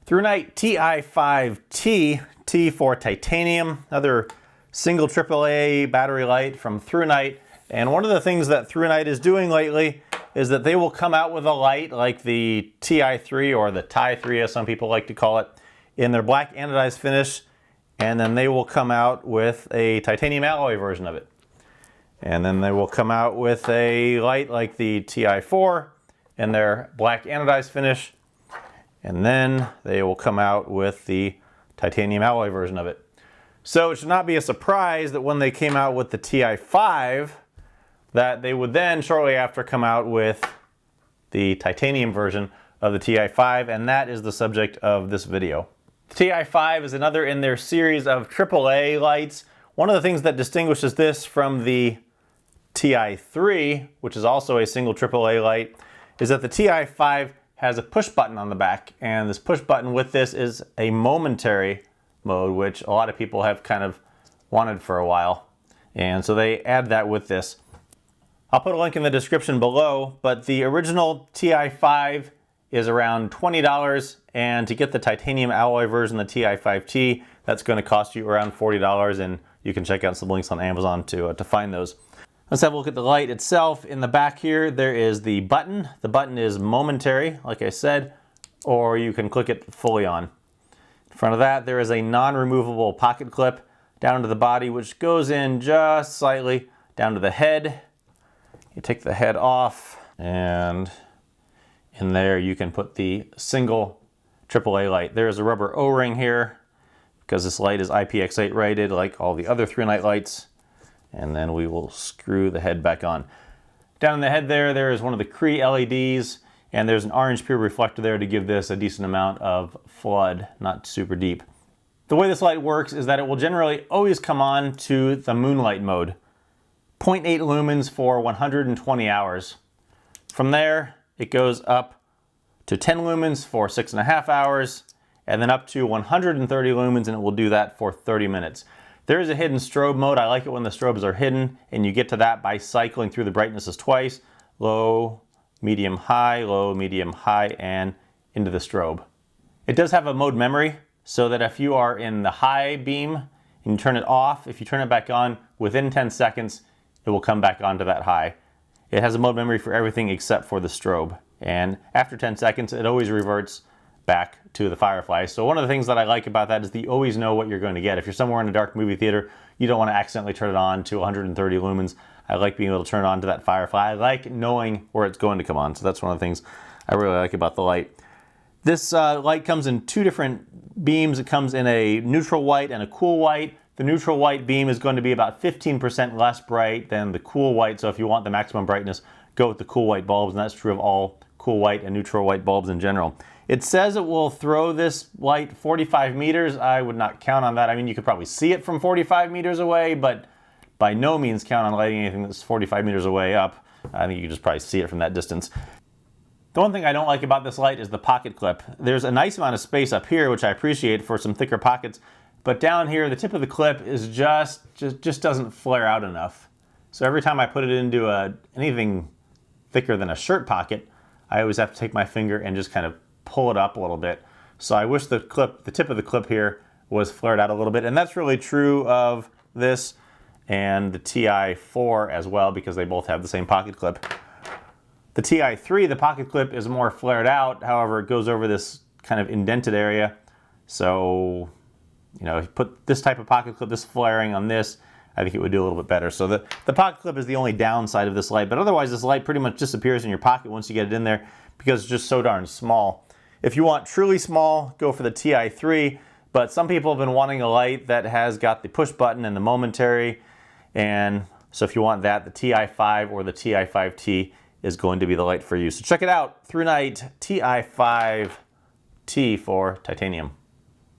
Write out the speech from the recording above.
ThruNite TI5T, T for titanium, another single AAA battery light from ThruNite. And one of the things that ThruNite is doing lately is that they will come out with a light like the TI3 or the Ti3 as some people like to call it in their black anodized finish, and then they will come out with a titanium alloy version of it. And then they will come out with a light like the Ti4 in their black anodized finish, and then they will come out with the titanium alloy version of it. So it should not be a surprise that when they came out with the Ti5, that they would then shortly after come out with the titanium version of the Ti5, and that is the subject of this video. The Ti5 is another in their series of AAA lights. One of the things that distinguishes this from the Ti3, which is also a single AAA light, is that the Ti5 has a push button on the back, and this push button with this is a momentary mode, which a lot of people have kind of wanted for a while, and so they add that with this. I'll put a link in the description below, but the original Ti5 is around $20, and to get the titanium alloy version, the Ti5T, that's going to cost you around $40, and you can check out some links on Amazon to find those. Let's have a look at the light itself. In the back here, there is the button. The button is momentary, like I said, or you can click it fully on. In front of that, there is a non-removable pocket clip down to the body, which goes in just slightly down to the head. You take the head off, and in there you can put the single AAA light. There is a rubber O-ring here because this light is IPX8 rated like all the other ThruNite lights. And then we will screw the head back on. Down in the head there is one of the Cree LEDs, and there's an orange pure reflector there to give this a decent amount of flood, not super deep. The way this light works is that it will generally always come on to the moonlight mode. 0.8 lumens for 120 hours. From there, it goes up to 10 lumens for 6.5 hours, and then up to 130 lumens, and it will do that for 30 minutes. There is a hidden strobe mode. I like it when the strobes are hidden, and you get to that by cycling through the brightnesses twice. Low, medium, high, and into the strobe. It does have a mode memory, so that if you are in the high beam and you turn it off, if you turn it back on, within 10 seconds, it will come back onto that high. It has a mode memory for everything except for the strobe. And after 10 seconds, it always reverts back to the Firefly. So one of the things that I like about that is that you always know what you're going to get. If you're somewhere in a dark movie theater, you don't want to accidentally turn it on to 130 lumens. I like being able to turn it on to that Firefly. I like knowing where it's going to come on. So that's one of the things I really like about the light. This light comes in two different beams. It comes in a neutral white and a cool white. The neutral white beam is going to be about 15% less bright than the cool white. So if you want the maximum brightness, go with the cool white bulbs, and that's true of all cool white and neutral white bulbs in general. It says it will throw this light 45 meters. I would not count on that. I mean, you could probably see it from 45 meters away, but by no means count on lighting anything that's 45 meters away up. I think you can just probably see it from that distance. The one thing I don't like about this light is the pocket clip. There's a nice amount of space up here, which I appreciate for some thicker pockets, but down here, the tip of the clip is just doesn't flare out enough. So every time I put it into anything thicker than a shirt pocket, I always have to take my finger and just kind of pull it up a little bit. So I wish the tip of the clip here was flared out a little bit, and that's really true of this and the Ti4 as well, because they both have the same pocket clip. The Ti3, the pocket clip is more flared out. However, it goes over this kind of indented area. So, you know, if you put this type of pocket clip, this flaring on this, I think it would do a little bit better. So the pocket clip is the only downside of this light, but otherwise this light pretty much disappears in your pocket once you get it in there because it's just so darn small. If you want truly small, go for the Ti3, but some people have been wanting a light that has got the push button and the momentary, and so if you want that, the Ti5 or the Ti5T is going to be the light for you. So check it out, ThruNite Ti5T for titanium.